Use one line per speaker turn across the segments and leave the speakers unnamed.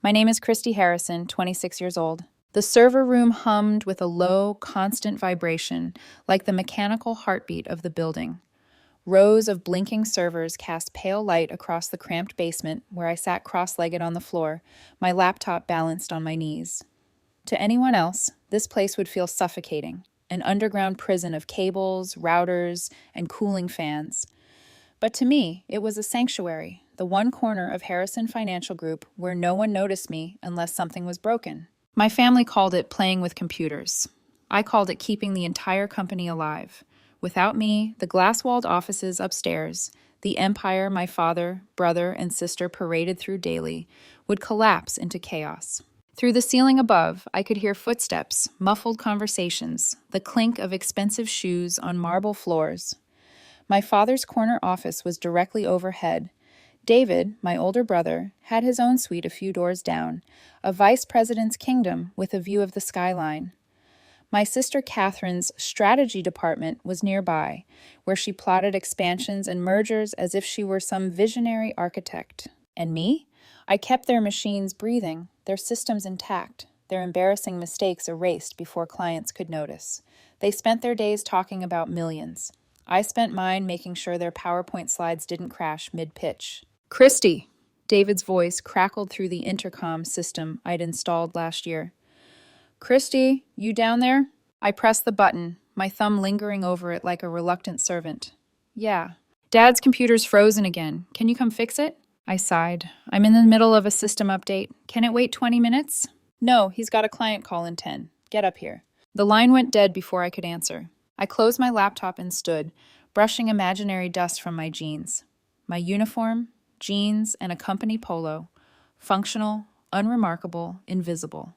My name is Christy Harrison, 26 years old. The server room hummed with a low, constant vibration, like the mechanical heartbeat of the building. Rows of blinking servers cast pale light across the cramped basement where I sat cross-legged on the floor, my laptop balanced on my knees. To anyone else, this place would feel suffocating, an underground prison of cables, routers, and cooling fans. But to me, it was a sanctuary, the one corner of Harrison Financial Group where no one noticed me unless something was broken. My family called it playing with computers. I called it keeping the entire company alive. Without me, the glass-walled offices upstairs, the empire my father, brother, and sister paraded through daily, would collapse into chaos. Through the ceiling above, I could hear footsteps, muffled conversations, the clink of expensive shoes on marble floors. My father's corner office was directly overhead. David, my older brother, had his own suite a few doors down, a vice president's kingdom with a view of the skyline. My sister Catherine's strategy department was nearby, where she plotted expansions and mergers as if she were some visionary architect. And me? I kept their machines breathing, their systems intact, their embarrassing mistakes erased before clients could notice. They spent their days talking about millions. I spent mine making sure their PowerPoint slides didn't crash mid-pitch. Christy! David's voice crackled through the intercom system I'd installed last year. Christy, you down there? I pressed the button, my thumb lingering over it like a reluctant servant. Yeah. Dad's computer's frozen again. Can you come fix it? I sighed. I'm in the middle of a system update. Can it wait 20 minutes? No, he's got a client call in 10. Get up here. The line went dead before I could answer. I closed my laptop and stood, brushing imaginary dust from my jeans. My uniform, jeans, and a company polo. Functional, unremarkable, invisible.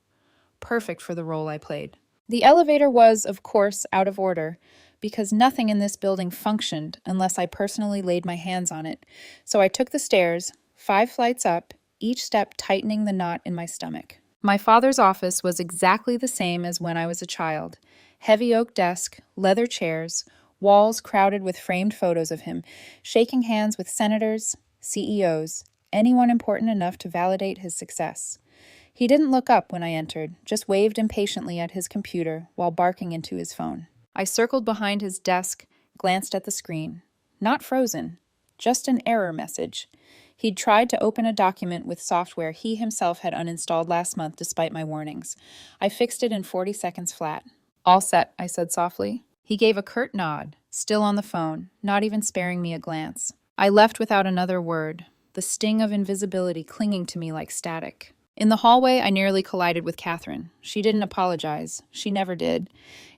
Perfect for the role I played. The elevator was, of course, out of order, because nothing in this building functioned unless I personally laid my hands on it. So I took the stairs, 5 flights up, each step tightening the knot in my stomach. My father's office was exactly the same as when I was a child. Heavy oak desk, leather chairs, walls crowded with framed photos of him, shaking hands with senators, CEOs, anyone important enough to validate his success. He didn't look up when I entered, just waved impatiently at his computer while barking into his phone. I circled behind his desk, glanced at the screen. Not frozen, just an error message. He'd tried to open a document with software he himself had uninstalled last month despite my warnings. I fixed it in 40 seconds flat. All set, I said softly. He gave a curt nod, still on the phone, not even sparing me a glance. I left without another word, the sting of invisibility clinging to me like static. In the hallway, I nearly collided with Catherine. She didn't apologize. She never did.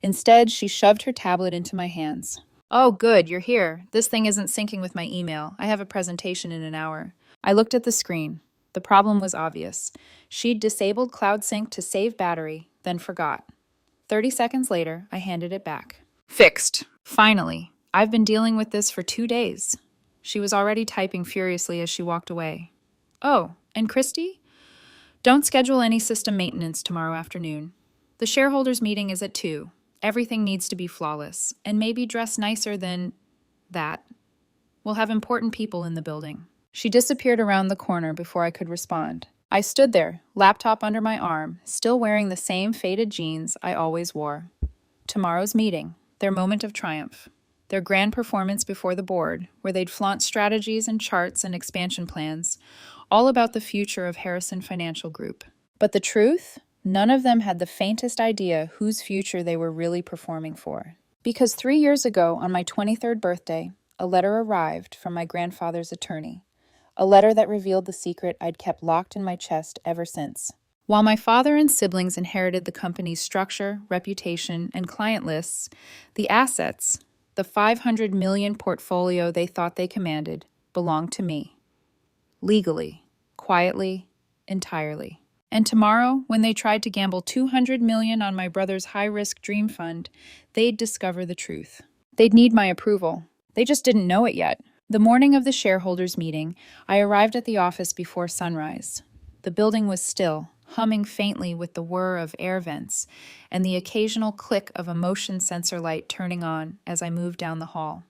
Instead, she shoved her tablet into my hands. Oh, good, you're here. This thing isn't syncing with my email. I have a presentation in an hour. I looked at the screen. The problem was obvious. She'd disabled Cloud Sync to save battery, then forgot. 30 seconds later, I handed it back. Fixed. Finally. I've been dealing with this for 2 days. She was already typing furiously as she walked away. Oh, and Christy? Don't schedule any system maintenance tomorrow afternoon. The shareholders' meeting is at 2. Everything needs to be flawless, and maybe dress nicer than that. We'll have important people in the building. She disappeared around the corner before I could respond. I stood there, laptop under my arm, still wearing the same faded jeans I always wore. Tomorrow's meeting, their moment of triumph. Their grand performance before the board, where they'd flaunt strategies and charts and expansion plans, all about the future of Harrison Financial Group. But the truth? None of them had the faintest idea whose future they were really performing for. Because 3 years ago, on my 23rd birthday, a letter arrived from my grandfather's attorney. A letter that revealed the secret I'd kept locked in my chest ever since. While my father and siblings inherited the company's structure, reputation, and client lists, the assets, the $500 million portfolio they thought they commanded, belonged to me. Legally, quietly, entirely. And tomorrow, when they tried to gamble $200 million on my brother's high-risk dream fund, they'd discover the truth. They'd need my approval. They just didn't know it yet. The morning of the shareholders' meeting, I arrived at the office before sunrise. The building was still, humming faintly with the whir of air vents and the occasional click of a motion sensor light turning on as I moved down the hall.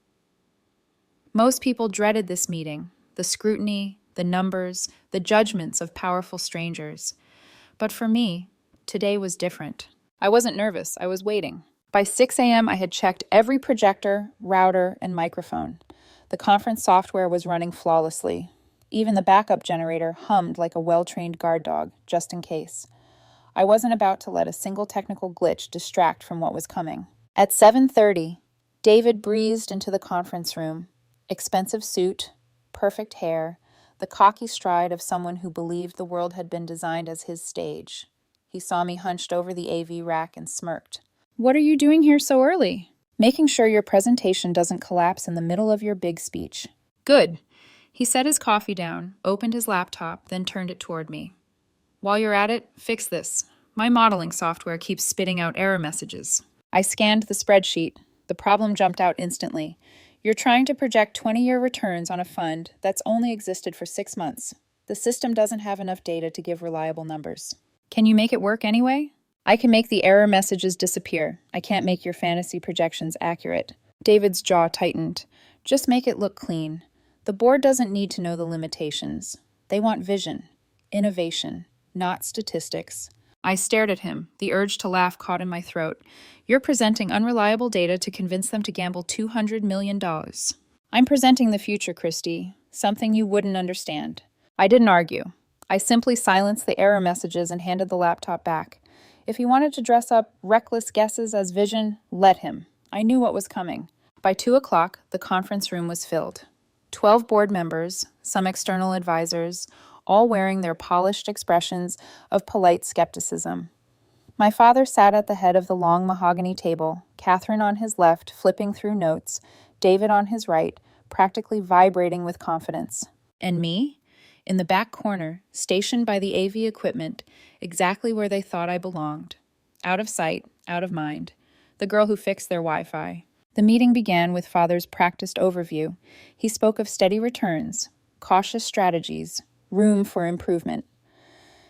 Most people dreaded this meeting, the scrutiny, the numbers, the judgments of powerful strangers. But for me, today was different. I wasn't nervous, I was waiting. By 6 a.m., I had checked every projector, router, and microphone. The conference software was running flawlessly. Even the backup generator hummed like a well-trained guard dog, just in case. I wasn't about to let a single technical glitch distract from what was coming. At 7:30, David breezed into the conference room. Expensive suit, perfect hair, the cocky stride of someone who believed the world had been designed as his stage. He saw me hunched over the AV rack and smirked. "What are you doing here so early?" "Making sure your presentation doesn't collapse in the middle of your big speech." "Good." He set his coffee down, opened his laptop, then turned it toward me. "While you're at it, fix this. My modeling software keeps spitting out error messages." I scanned the spreadsheet. The problem jumped out instantly. "You're trying to project 20-year returns on a fund that's only existed for 6 months. The system doesn't have enough data to give reliable numbers." "Can you make it work anyway?" "I can make the error messages disappear. I can't make your fantasy projections accurate." David's jaw tightened. "Just make it look clean. The board doesn't need to know the limitations. They want vision, innovation, not statistics." I stared at him, the urge to laugh caught in my throat. "You're presenting unreliable data to convince them to gamble $200 million. I'm presenting the future, Christy, something you wouldn't understand." I didn't argue. I simply silenced the error messages and handed the laptop back. If he wanted to dress up reckless guesses as vision, let him. I knew what was coming. By 2 o'clock, the conference room was filled. 12 board members, some external advisors, all wearing their polished expressions of polite skepticism. My father sat at the head of the long mahogany table, Catherine on his left, flipping through notes, David on his right, practically vibrating with confidence. And me? In the back corner, stationed by the AV equipment, exactly where they thought I belonged. Out of sight, out of mind. The girl who fixed their Wi-Fi. The meeting began with Father's practiced overview. He spoke of steady returns, cautious strategies, room for improvement.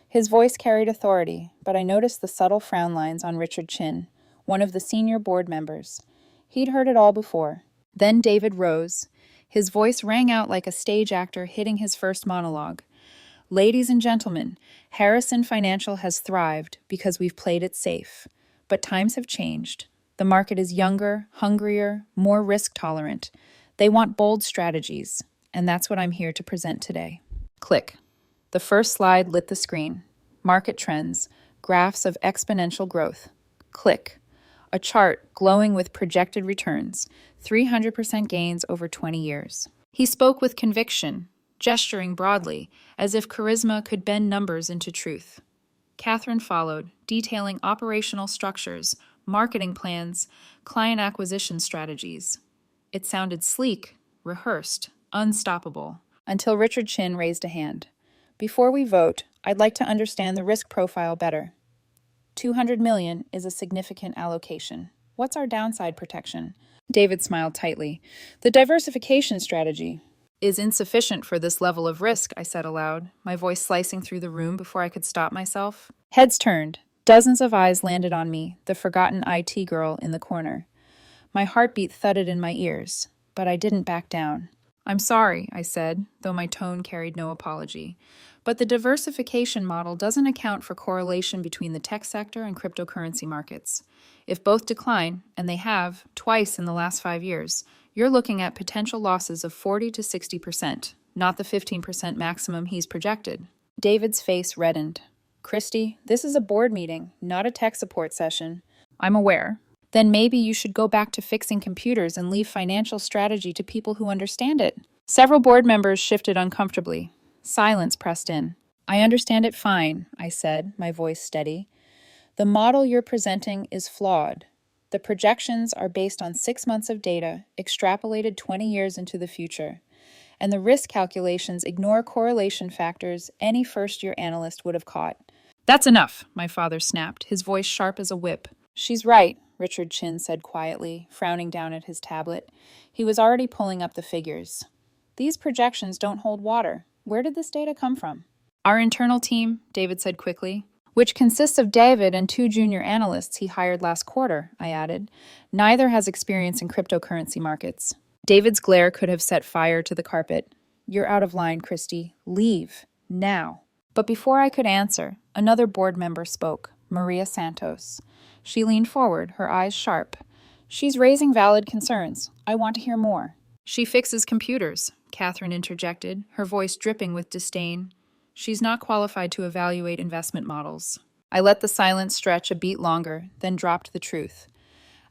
His voice carried authority, but I noticed the subtle frown lines on Richard Chin, one of the senior board members. He'd heard it all before. Then David rose. His voice rang out like a stage actor hitting his first monologue. "Ladies and gentlemen, Harrison Financial has thrived because we've played it safe. But times have changed. The market is younger, hungrier, more risk-tolerant. They want bold strategies, and that's what I'm here to present today." Click. The first slide lit the screen. Market trends, graphs of exponential growth. Click. A chart glowing with projected returns, 300% gains over 20 years. He spoke with conviction, gesturing broadly, as if charisma could bend numbers into truth. Catherine followed, detailing operational structures, marketing plans, client acquisition strategies. It sounded sleek, rehearsed, unstoppable, until Richard Chin raised a hand. "Before we vote, I'd like to understand the risk profile better. 200 million is a significant allocation. What's our downside protection?" David smiled tightly. "The diversification strategy is insufficient for this level of risk," I said aloud, my voice slicing through the room before I could stop myself. Heads turned. Dozens of eyes landed on me, the forgotten IT girl in the corner. My heartbeat thudded in my ears, but I didn't back down. "I'm sorry," I said, though my tone carried no apology. "But the diversification model doesn't account for correlation between the tech sector and cryptocurrency markets. If both decline, and they have, twice in the last 5 years, you're looking at potential losses of 40 to 60%, not the 15% maximum he's projected." David's face reddened. "Christy, this is a board meeting, not a tech support session." "I'm aware." "Then maybe you should go back to fixing computers and leave financial strategy to people who understand it." Several board members shifted uncomfortably. Silence pressed in. "I understand it fine," I said, my voice steady. "The model you're presenting is flawed. The projections are based on 6 months of data, extrapolated 20 years into the future. And the risk calculations ignore correlation factors any first-year analyst would have caught." "That's enough," my father snapped, his voice sharp as a whip. "She's right," Richard Chin said quietly, frowning down at his tablet. He was already pulling up the figures. "These projections don't hold water. Where did this data come from?" "Our internal team," David said quickly, "which consists of David and 2 junior analysts he hired last quarter," I added. "Neither has experience in cryptocurrency markets." David's glare could have set fire to the carpet. "You're out of line, Christy. Leave. Now." But before I could answer, another board member spoke, Maria Santos. She leaned forward, her eyes sharp. "She's raising valid concerns. I want to hear more." "She fixes computers," Catherine interjected, her voice dripping with disdain. "She's not qualified to evaluate investment models." I let the silence stretch a beat longer, then dropped the truth.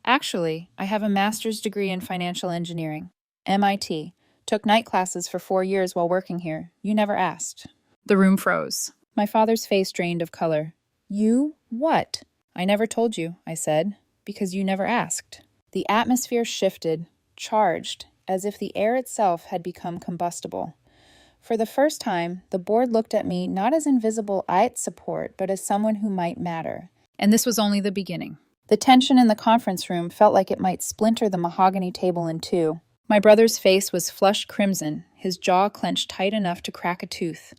"Actually, I have a master's degree in financial engineering. MIT. Took night classes for 4 years while working here. You never asked." The room froze. My father's face drained of color. "You what?" "I never told you," I said, "because you never asked." The atmosphere shifted, charged, as if the air itself had become combustible. For the first time, the board looked at me not as invisible Ait support, but as someone who might matter. And this was only the beginning. The tension in the conference room felt like it might splinter the mahogany table in two. My brother's face was flushed crimson, his jaw clenched tight enough to crack a tooth.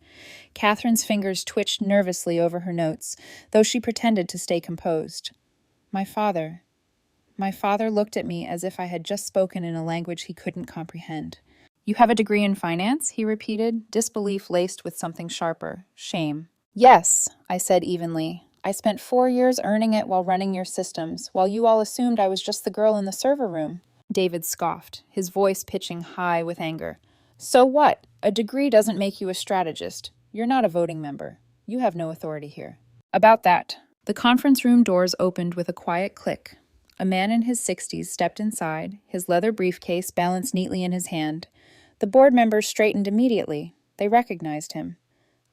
Catherine's fingers twitched nervously over her notes, though she pretended to stay composed. My father looked at me as if I had just spoken in a language he couldn't comprehend. "You have a degree in finance?" he repeated, disbelief laced with something sharper, shame. "Yes," I said evenly. "I spent 4 years earning it while running your systems, while you all assumed I was just the girl in the server room." David scoffed, his voice pitching high with anger. "So what? A degree doesn't make you a strategist. You're not a voting member. You have no authority here." "About that." The conference room doors opened with a quiet click. A man in his 60s stepped inside, his leather briefcase balanced neatly in his hand. The board members straightened immediately. They recognized him.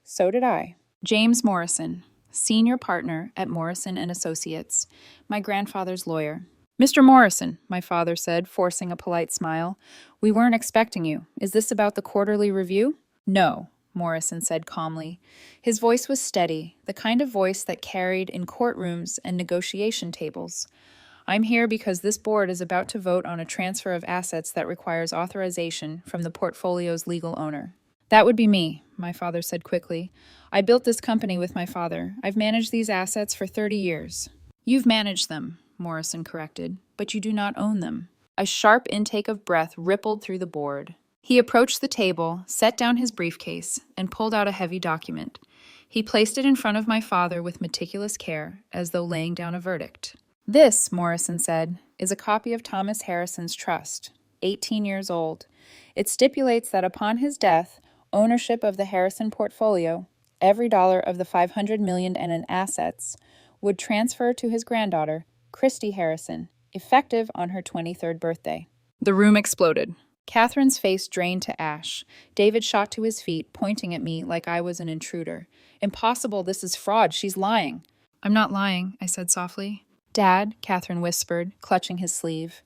So did I. James Morrison, senior partner at Morrison and Associates, my grandfather's lawyer. "Mr. Morrison," my father said, forcing a polite smile, "we weren't expecting you. Is this about the quarterly review?" "No," Morrison said calmly. His voice was steady, the kind of voice that carried in courtrooms and negotiation tables. "I'm here because this board is about to vote on a transfer of assets that requires authorization from the portfolio's legal owner." "That would be me," my father said quickly. "I built this company with my father. I've managed these assets for 30 years. "You've managed them," Morrison corrected, "but you do not own them." A sharp intake of breath rippled through the board. He approached the table, set down his briefcase, and pulled out a heavy document. He placed it in front of my father with meticulous care, as though laying down a verdict. "This," Morrison said, "is a copy of Thomas Harrison's trust, 18 years old. It stipulates that upon his death, ownership of the Harrison portfolio, every dollar of the $500 million and in assets, would transfer to his granddaughter, Christy Harrison, effective on her 23rd birthday." The room exploded. Catherine's face drained to ash. David shot to his feet, pointing at me like I was an intruder. "Impossible, this is fraud, she's lying." "I'm not lying," I said softly. "Dad," Catherine whispered, clutching his sleeve,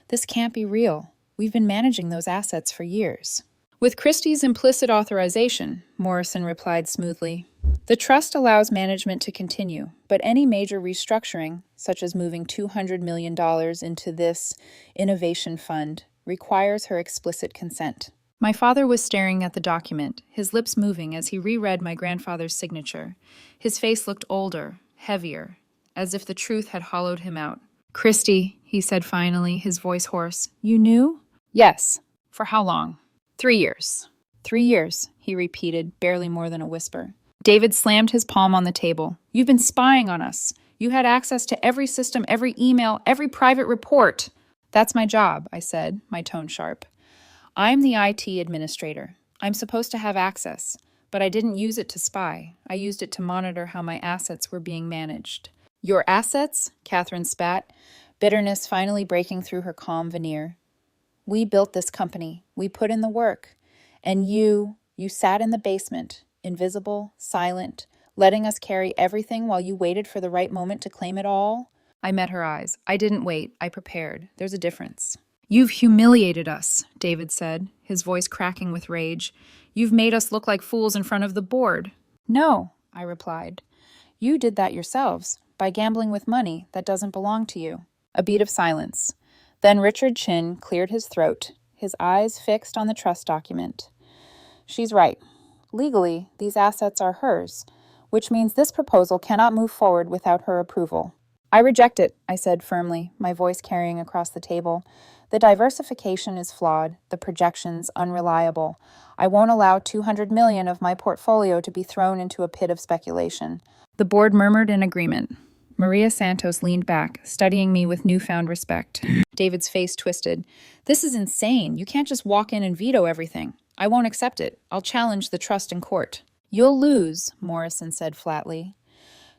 "this can't be real. We've been managing those assets for years." "With Christie's implicit authorization," Morrison replied smoothly. "The trust allows management to continue, but any major restructuring, such as moving $200 million into this innovation fund, requires her explicit consent." My father was staring at the document, his lips moving as he reread my grandfather's signature. His face looked older, heavier, as if the truth had hollowed him out. "Christy," he said finally, his voice hoarse, "you knew?" "Yes." "For how long?" 3 years. 3 years, he repeated, barely more than a whisper. David slammed his palm on the table. "You've been spying on us. You had access to every system, every email, every private report." "That's my job," I said, my tone sharp. "I'm the IT administrator. I'm supposed to have access, but I didn't use it to spy. I used it to monitor how my assets were being managed." "Your assets?" Catherine spat, bitterness finally breaking through her calm veneer. "We built this company. We put in the work. And you sat in the basement, invisible, silent, letting us carry everything while you waited for the right moment to claim it all?" I met her eyes. "I didn't wait. I prepared. There's a difference." "You've humiliated us," David said, his voice cracking with rage. "You've made us look like fools in front of the board." "No," I replied. "You did that yourselves, by gambling with money that doesn't belong to you." A beat of silence. Then Richard Chin cleared his throat, his eyes fixed on the trust document. "She's right. Legally, these assets are hers, which means this proposal cannot move forward without her approval." I reject it, I said firmly, my voice carrying across the table. The diversification is flawed, the projections unreliable. I won't allow 200 million of my portfolio to be thrown into a pit of speculation. The board murmured in agreement. Maria Santos leaned back, studying me with newfound respect. David's face twisted. This is insane. You can't just walk in and veto everything. I won't accept it. I'll challenge the trust in court. You'll lose, Morrison said flatly.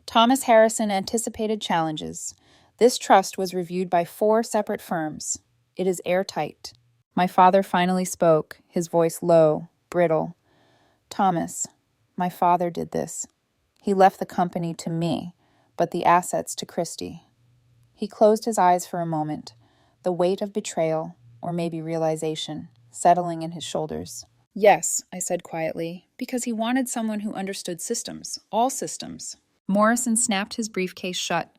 Thomas Harrison anticipated challenges. This trust was reviewed by 4 separate firms. It is airtight. My father finally spoke, his voice low, brittle. Thomas, my father did this. He left the company to me, but the assets to Christie. He closed his eyes for a moment, the weight of betrayal, or maybe realization, settling in his shoulders. Yes, I said quietly, because he wanted someone who understood systems, all systems. Morrison snapped his briefcase shut.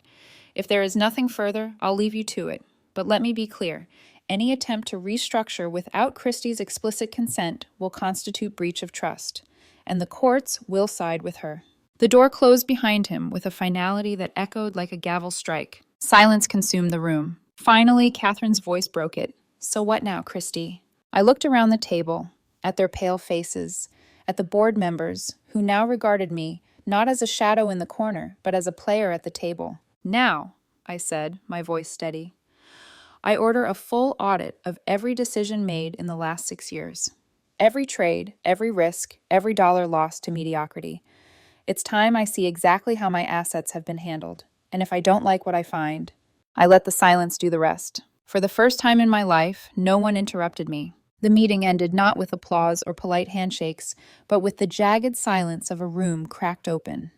If there is nothing further, I'll leave you to it. But let me be clear. Any attempt to restructure without Christie's explicit consent will constitute breach of trust, and the courts will side with her. The door closed behind him with a finality that echoed like a gavel strike. Silence consumed the room. Finally, Catherine's voice broke it. So what now, Christie? I looked around the table, at their pale faces, at the board members, who now regarded me not as a shadow in the corner, but as a player at the table. Now, I said, my voice steady, I order a full audit of every decision made in the last 6 years. Every trade, every risk, every dollar lost to mediocrity. It's time I see exactly how my assets have been handled. And if I don't like what I find, I let the silence do the rest. For the first time in my life, no one interrupted me. The meeting ended not with applause or polite handshakes, but with the jagged silence of a room cracked open.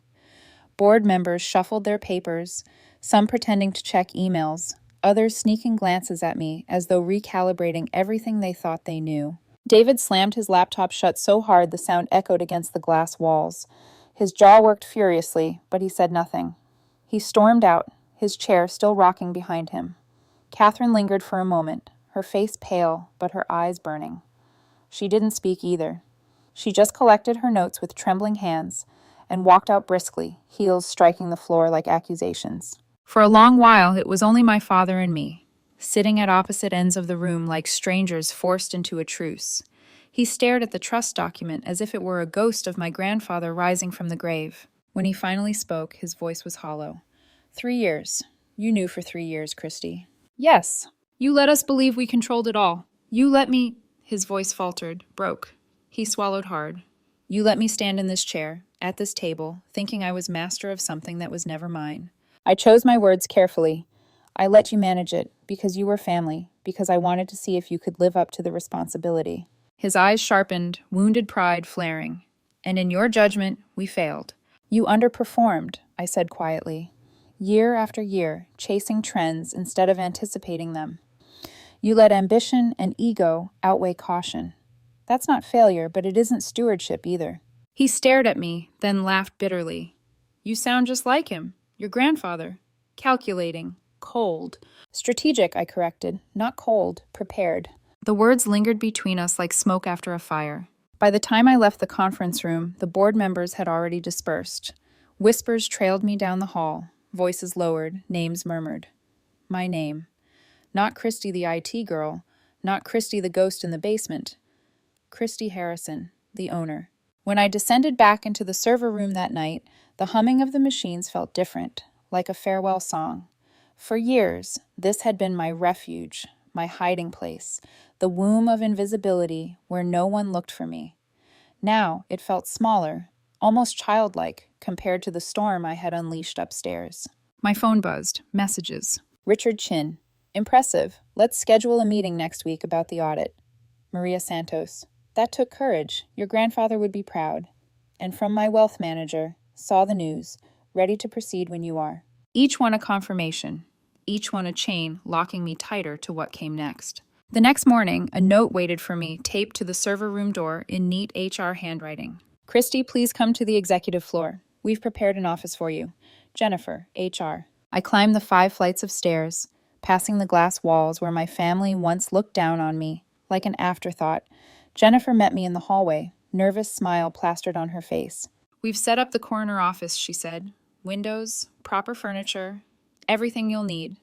Board members shuffled their papers, some pretending to check emails, others sneaking glances at me as though recalibrating everything they thought they knew. David slammed his laptop shut so hard the sound echoed against the glass walls. His jaw worked furiously, but he said nothing. He stormed out, his chair still rocking behind him. Catherine lingered for a moment, her face pale, but her eyes burning. She didn't speak either. She just collected her notes with trembling hands and walked out briskly, heels striking the floor like accusations. For a long while, it was only my father and me, sitting at opposite ends of the room like strangers forced into a truce. He stared at the trust document as if it were a ghost of my grandfather rising from the grave. When he finally spoke, his voice was hollow. 3 years. You knew for 3 years, Christie. Yes. You let us believe we controlled it all. You let me... His voice faltered, broke. He swallowed hard. You let me stand in this chair, at this table, thinking I was master of something that was never mine. I chose my words carefully. I let you manage it, because you were family, because I wanted to see if you could live up to the responsibility. His eyes sharpened, wounded pride flaring. And in your judgment, we failed. You underperformed, I said quietly. Year after year, chasing trends instead of anticipating them. You let ambition and ego outweigh caution. That's not failure, but it isn't stewardship either. He stared at me, then laughed bitterly. You sound just like him, your grandfather. Calculating, cold. Strategic, I corrected, not cold, prepared. The words lingered between us like smoke after a fire. By the time I left the conference room, the board members had already dispersed. Whispers trailed me down the hall, voices lowered, names murmured. My name. Not Christie the IT girl, not Christie the ghost in the basement. Christie Harrison, the owner. When I descended back into the server room that night, the humming of the machines felt different, like a farewell song. For years, this had been my refuge, my hiding place, the womb of invisibility where no one looked for me. Now it felt smaller, almost childlike, compared to the storm I had unleashed upstairs. My phone buzzed. Messages. Richard Chin. Impressive. Let's schedule a meeting next week about the audit. Maria Santos. That took courage. Your grandfather would be proud. And from my wealth manager, saw the news, ready to proceed when you are. Each one a confirmation. Each one a chain locking me tighter to what came next. The next morning, a note waited for me, taped to the server room door in neat HR handwriting. Christie, please come to the executive floor. We've prepared an office for you. Jennifer, HR. I climbed the 5 flights of stairs, passing the glass walls where my family once looked down on me, like an afterthought. Jennifer met me in the hallway, nervous smile plastered on her face. We've set up the corner office, she said. Windows, proper furniture, Everything you'll need.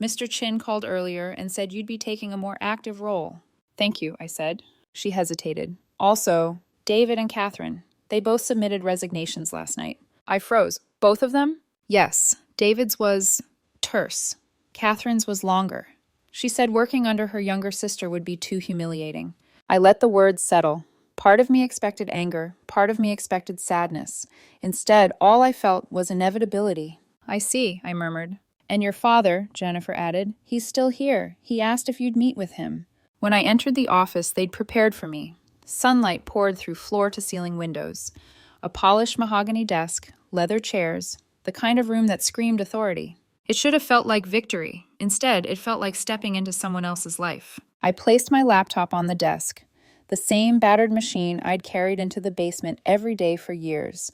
Mr. Chin called earlier and said you'd be taking a more active role. Thank you, I said. She hesitated. Also, David and Catherine. They both submitted resignations last night. I froze. Both of them? Yes. David's was terse. Catherine's was longer. She said working under her younger sister would be too humiliating. I let the words settle. Part of me expected anger, part of me expected sadness. Instead, all I felt was inevitability. I see, I murmured. And your father, Jennifer added, he's still here. He asked if you'd meet with him. When I entered the office, they'd prepared for me. Sunlight poured through floor-to-ceiling windows. A polished mahogany desk, leather chairs, the kind of room that screamed authority. It should have felt like victory. Instead, it felt like stepping into someone else's life. I placed my laptop on the desk, the same battered machine I'd carried into the basement every day for years.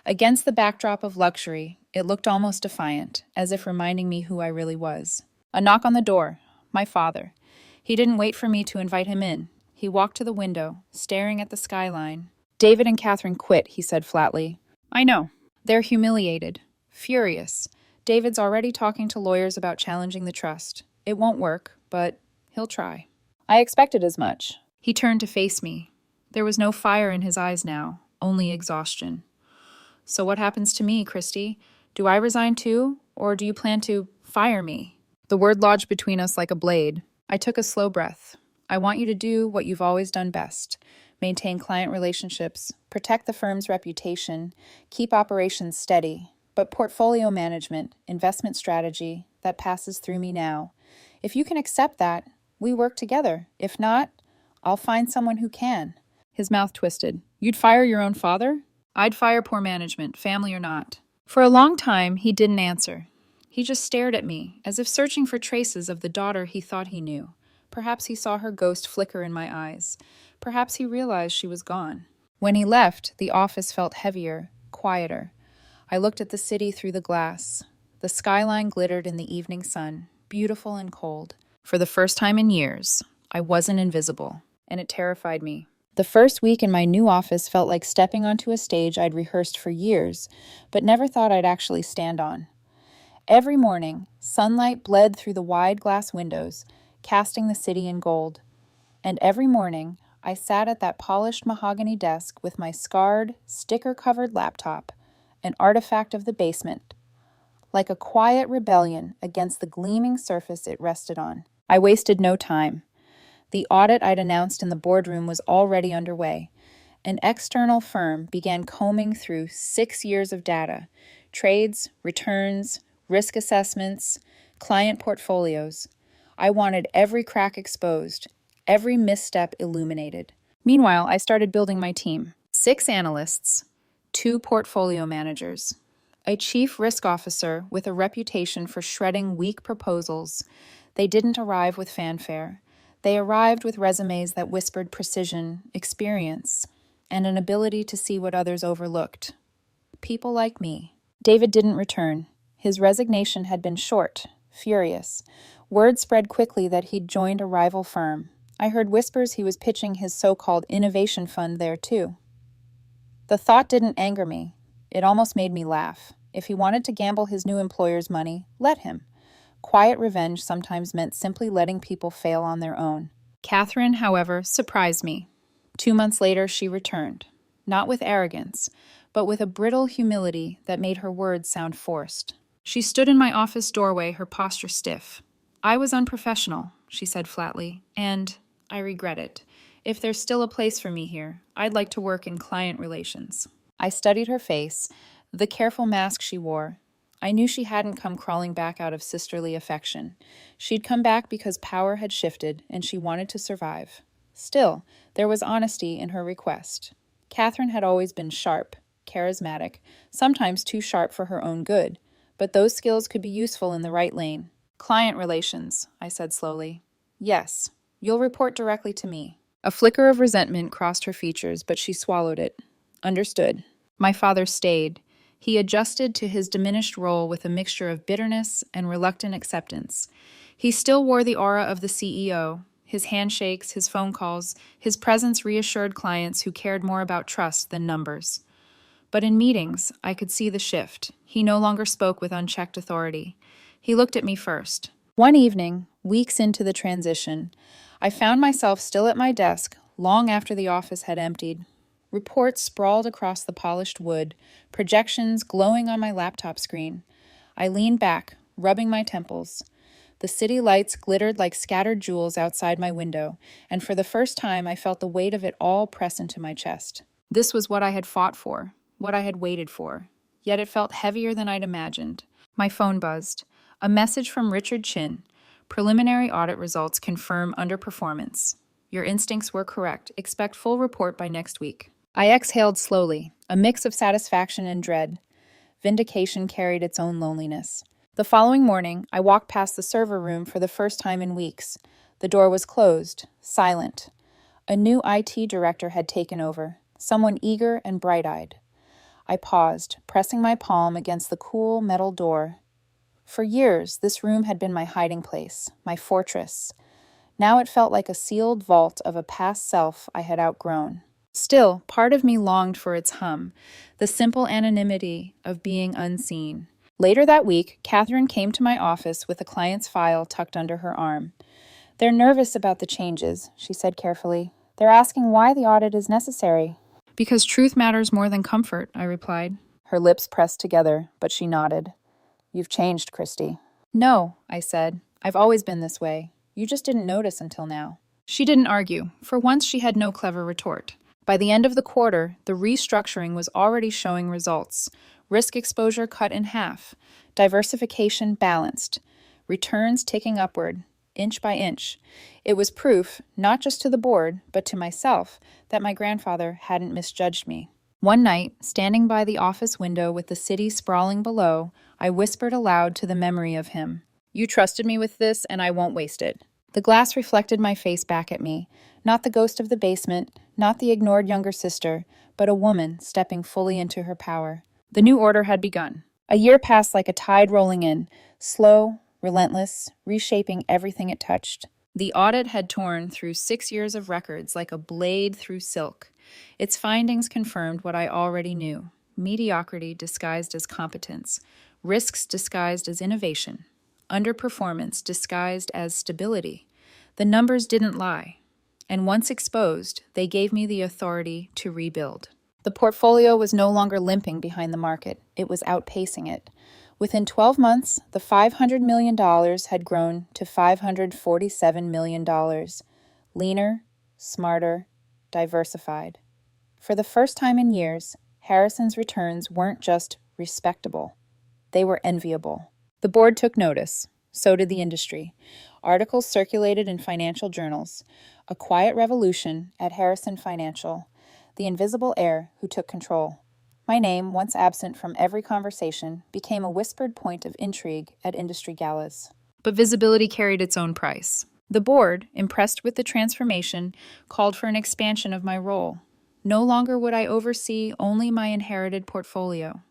Against the backdrop of luxury, it looked almost defiant, as if reminding me who I really was. A knock on the door. My father. He didn't wait for me to invite him in. He walked to the window, staring at the skyline. David and Catherine quit, he said flatly. I know. They're humiliated. Furious. David's already talking to lawyers about challenging the trust. It won't work, but he'll try. I expected as much. He turned to face me. There was no fire in his eyes now, only exhaustion. So what happens to me, Christy? Do I resign too, or do you plan to fire me? The word lodged between us like a blade. I took a slow breath. I want you to do what you've always done best. Maintain client relationships, protect the firm's reputation, keep operations steady. But portfolio management, investment strategy, that passes through me now. If you can accept that, we work together. If not, I'll find someone who can. His mouth twisted. You'd fire your own father? I'd fire poor management, family or not. For a long time, he didn't answer. He just stared at me, as if searching for traces of the daughter he thought he knew. Perhaps he saw her ghost flicker in my eyes. Perhaps he realized she was gone. When he left, the office felt heavier, quieter. I looked at the city through the glass. The skyline glittered in the evening sun, beautiful and cold. For the first time in years, I wasn't invisible, and it terrified me. The first week in my new office felt like stepping onto a stage I'd rehearsed for years, but never thought I'd actually stand on. Every morning, sunlight bled through the wide glass windows, casting the city in gold. And every morning, I sat at that polished mahogany desk with my scarred, sticker-covered laptop, an artifact of the basement, like a quiet rebellion against the gleaming surface it rested on. I wasted no time. The audit I'd announced in the boardroom was already underway. An external firm began combing through 6 years of data, trades, returns, risk assessments, client portfolios. I wanted every crack exposed, every misstep illuminated. Meanwhile, I started building my team. 6 analysts, 2 portfolio managers, a chief risk officer with a reputation for shredding weak proposals. They didn't arrive with fanfare. They arrived with resumes that whispered precision, experience, and an ability to see what others overlooked. People like me. David didn't return. His resignation had been short, furious. Word spread quickly that he'd joined a rival firm. I heard whispers he was pitching his so-called innovation fund there too. The thought didn't anger me. It almost made me laugh. If he wanted to gamble his new employer's money, let him. Quiet revenge sometimes meant simply letting people fail on their own. Catherine, however, surprised me. 2 months later, she returned. Not with arrogance, but with a brittle humility that made her words sound forced. She stood in my office doorway, her posture stiff. I was unprofessional, she said flatly, and I regret it. If there's still a place for me here, I'd like to work in client relations. I studied her face, the careful mask she wore. I knew she hadn't come crawling back out of sisterly affection. She'd come back because power had shifted and she wanted to survive. Still, there was honesty in her request. Catherine had always been sharp, charismatic, sometimes too sharp for her own good, but those skills could be useful in the right lane. Client relations, I said slowly. Yes, you'll report directly to me. A flicker of resentment crossed her features, but she swallowed it. Understood. My father stayed. He adjusted to his diminished role with a mixture of bitterness and reluctant acceptance. He still wore the aura of the CEO. His handshakes, his phone calls, his presence reassured clients who cared more about trust than numbers. But in meetings, I could see the shift. He no longer spoke with unchecked authority. He looked at me first. One evening, weeks into the transition, I found myself still at my desk long after the office had emptied. Reports sprawled across the polished wood, projections glowing on my laptop screen. I leaned back, rubbing my temples. The city lights glittered like scattered jewels outside my window, and for the first time I felt the weight of it all press into my chest. This was what I had fought for, what I had waited for. Yet it felt heavier than I'd imagined. My phone buzzed. A message from Richard Chin. Preliminary audit results confirm underperformance. Your instincts were correct. Expect full report by next week. I exhaled slowly, a mix of satisfaction and dread. Vindication carried its own loneliness. The following morning, I walked past the server room for the first time in weeks. The door was closed, silent. A new IT director had taken over, someone eager and bright-eyed. I paused, pressing my palm against the cool metal door. For years, this room had been my hiding place, my fortress. Now it felt like a sealed vault of a past self I had outgrown. Still, part of me longed for its hum, the simple anonymity of being unseen. Later that week, Catherine came to my office with a client's file tucked under her arm. "They're nervous about the changes," she said carefully. "They're asking why the audit is necessary." "Because truth matters more than comfort," I replied. Her lips pressed together, but she nodded. "You've changed, Christy." "No," I said. "I've always been this way. You just didn't notice until now." She didn't argue. For once, she had no clever retort. By the end of the quarter, the restructuring was already showing results. Risk exposure cut in half. Diversification balanced. Returns ticking upward, inch by inch. It was proof, not just to the board, but to myself, that my grandfather hadn't misjudged me. One night, standing by the office window with the city sprawling below, I whispered aloud to the memory of him. "You trusted me with this, and I won't waste it." The glass reflected my face back at me, not the ghost of the basement, not the ignored younger sister, but a woman stepping fully into her power. The new order had begun. A year passed like a tide rolling in, slow, relentless, reshaping everything it touched. The audit had torn through 6 years of records like a blade through silk. Its findings confirmed what I already knew: mediocrity disguised as competence, risks disguised as innovation, underperformance disguised as stability. The numbers didn't lie, and once exposed, they gave me the authority to rebuild. The portfolio was no longer limping behind the market, it was outpacing it. Within 12 months, the $500 million had grown to $547 million. Leaner, smarter, diversified. For the first time in years, Harrison's returns weren't just respectable, they were enviable. The board took notice. So did the industry. Articles circulated in financial journals. A quiet revolution at Harrison Financial. The invisible heir who took control. My name, once absent from every conversation, became a whispered point of intrigue at industry galas. But visibility carried its own price. The board, impressed with the transformation, called for an expansion of my role. No longer would I oversee only my inherited portfolio.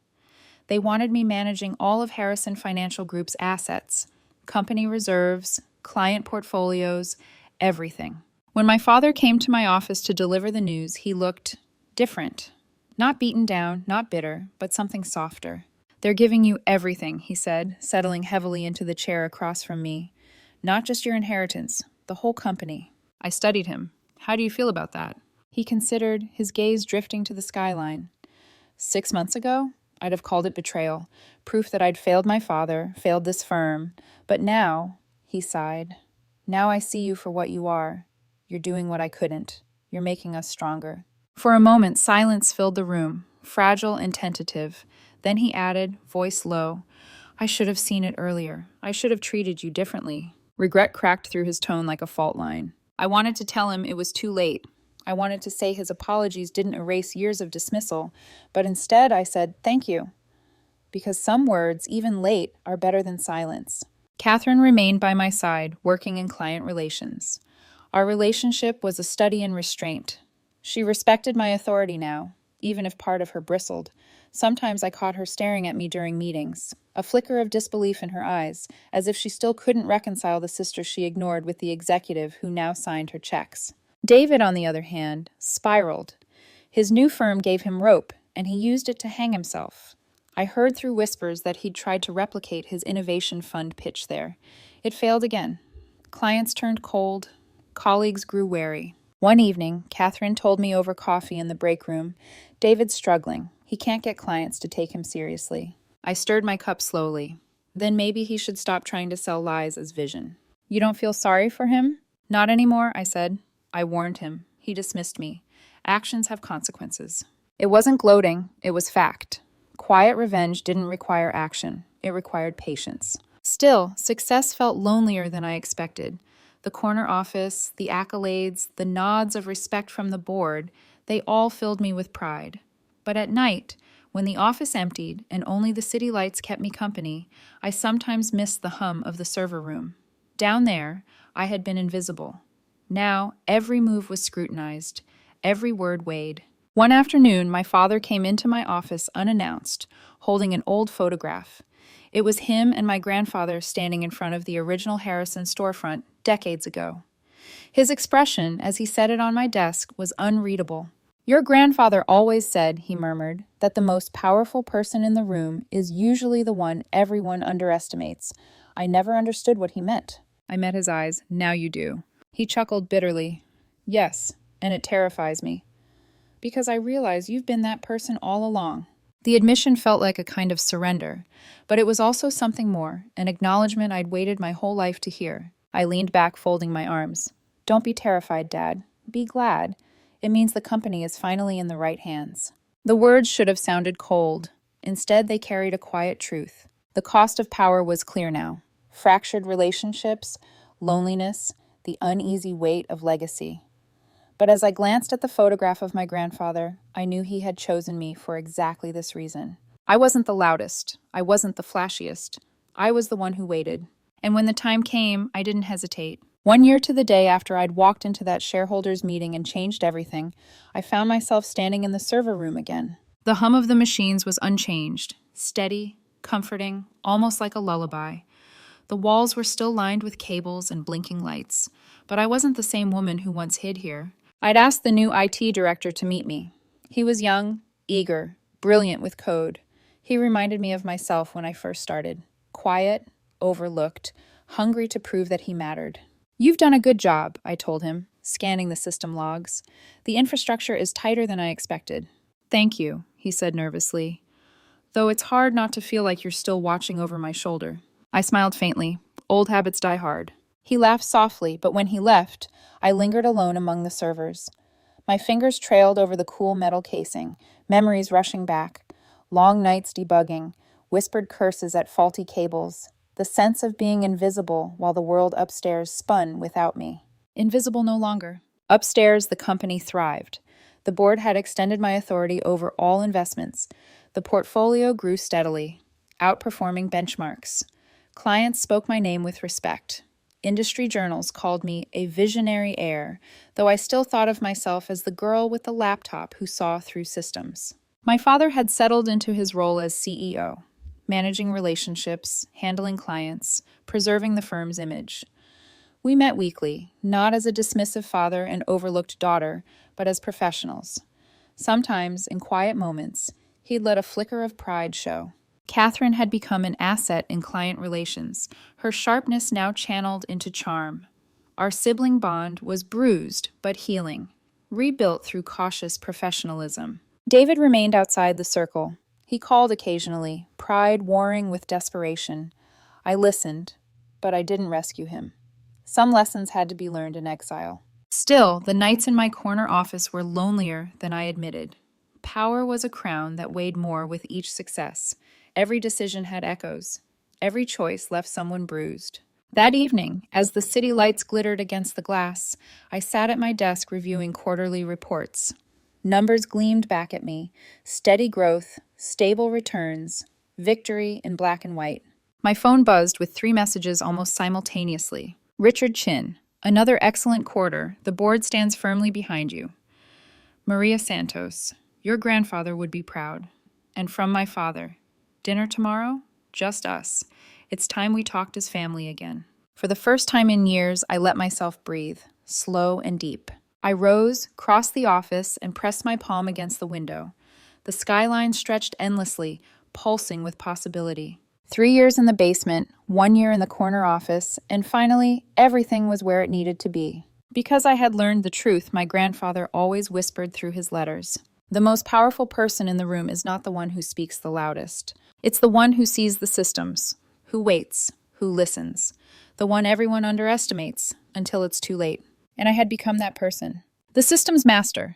They wanted me managing all of Harrison Financial Group's assets, company reserves, client portfolios, everything. When my father came to my office to deliver the news, he looked different. Not beaten down, not bitter, but something softer. "They're giving you everything," he said, settling heavily into the chair across from me. "Not just your inheritance, the whole company." I studied him. "How do you feel about that?" He considered, his gaze drifting to the skyline. 6 months ago, I'd have called it betrayal, proof that I'd failed my father, failed this firm. But now, he sighed, "now I see you for what you are. You're doing what I couldn't. You're making us stronger." For a moment, silence filled the room, fragile and tentative. Then he added, voice low, "I should have seen it earlier. I should have treated you differently." Regret cracked through his tone like a fault line. I wanted to tell him it was too late. I wanted to say his apologies didn't erase years of dismissal, but instead I said, "Thank you." Because some words, even late, are better than silence. Catherine remained by my side, working in client relations. Our relationship was a study in restraint. She respected my authority now, even if part of her bristled. Sometimes I caught her staring at me during meetings, a flicker of disbelief in her eyes, as if she still couldn't reconcile the sister she ignored with the executive who now signed her checks. David, on the other hand, spiraled. His new firm gave him rope, and he used it to hang himself. I heard through whispers that he'd tried to replicate his innovation fund pitch there. It failed again. Clients turned cold. Colleagues grew wary. One evening, Catherine told me over coffee in the break room, "David's struggling. He can't get clients to take him seriously." I stirred my cup slowly. Then maybe he should stop trying to sell lies as vision. "You don't feel sorry for him?" "Not anymore," I said. I warned him. He dismissed me. Actions have consequences. It wasn't gloating, it was fact. Quiet revenge didn't require action. It required patience. Still, success felt lonelier than I expected. The corner office, the accolades, the nods of respect from the board, they all filled me with pride. But at night, when the office emptied and only the city lights kept me company, I sometimes missed the hum of the server room. Down there, I had been invisible. Now, every move was scrutinized, every word weighed. One afternoon, my father came into my office unannounced, holding an old photograph. It was him and my grandfather standing in front of the original Harrison storefront decades ago. His expression, as he set it on my desk, was unreadable. "Your grandfather always said," he murmured, "that the most powerful person in the room is usually the one everyone underestimates." I never understood what he meant. I met his eyes. "Now you do." He chuckled bitterly. "Yes, and it terrifies me. Because I realize you've been that person all along." The admission felt like a kind of surrender, but it was also something more, an acknowledgement I'd waited my whole life to hear. I leaned back, folding my arms. "Don't be terrified, Dad. Be glad. It means the company is finally in the right hands." The words should have sounded cold. Instead, they carried a quiet truth. The cost of power was clear now. Fractured relationships, loneliness, the uneasy weight of legacy. But as I glanced at the photograph of my grandfather, I knew he had chosen me for exactly this reason. I wasn't the loudest. I wasn't the flashiest. I was the one who waited. And when the time came, I didn't hesitate. 1 year to the day after I'd walked into that shareholders' meeting and changed everything, I found myself standing in the server room again. The hum of the machines was unchanged, steady, comforting, almost like a lullaby. The walls were still lined with cables and blinking lights, but I wasn't the same woman who once hid here. I'd asked the new IT director to meet me. He was young, eager, brilliant with code. He reminded me of myself when I first started. Quiet, overlooked, hungry to prove that he mattered. "You've done a good job," I told him, scanning the system logs. "The infrastructure is tighter than I expected." "Thank you," he said nervously, "though it's hard not to feel like you're still watching over my shoulder." I smiled faintly. Old habits die hard. He laughed softly, but when he left, I lingered alone among the servers. My fingers trailed over the cool metal casing, memories rushing back, long nights debugging, whispered curses at faulty cables, the sense of being invisible while the world upstairs spun without me. Invisible no longer. Upstairs, the company thrived. The board had extended my authority over all investments. The portfolio grew steadily, outperforming benchmarks. Clients spoke my name with respect. Industry journals called me a visionary heir, though I still thought of myself as the girl with the laptop who saw through systems. My father had settled into his role as CEO, managing relationships, handling clients, preserving the firm's image. We met weekly, not as a dismissive father and overlooked daughter, but as professionals. Sometimes, in quiet moments, he'd let a flicker of pride show. Catherine had become an asset in client relations, her sharpness now channeled into charm. Our sibling bond was bruised but healing, rebuilt through cautious professionalism. David remained outside the circle. He called occasionally, pride warring with desperation. I listened, but I didn't rescue him. Some lessons had to be learned in exile. Still, the nights in my corner office were lonelier than I admitted. Power was a crown that weighed more with each success. Every decision had echoes. Every choice left someone bruised. That evening, as the city lights glittered against the glass, I sat at my desk reviewing quarterly reports. Numbers gleamed back at me, steady growth, stable returns, victory in black and white. My phone buzzed with 3 messages almost simultaneously. Richard Chin, another excellent quarter. The board stands firmly behind you. Maria Santos, your grandfather would be proud. And from my father, dinner tomorrow? Just us. It's time we talked as family again. For the first time in years, I let myself breathe, slow and deep. I rose, crossed the office, and pressed my palm against the window. The skyline stretched endlessly, pulsing with possibility. 3 years in the basement, 1 year in the corner office, and finally, everything was where it needed to be. Because I had learned the truth my grandfather always whispered through his letters. The most powerful person in the room is not the one who speaks the loudest. It's the one who sees the systems, who waits, who listens, the one everyone underestimates until it's too late. And I had become that person. The systems master,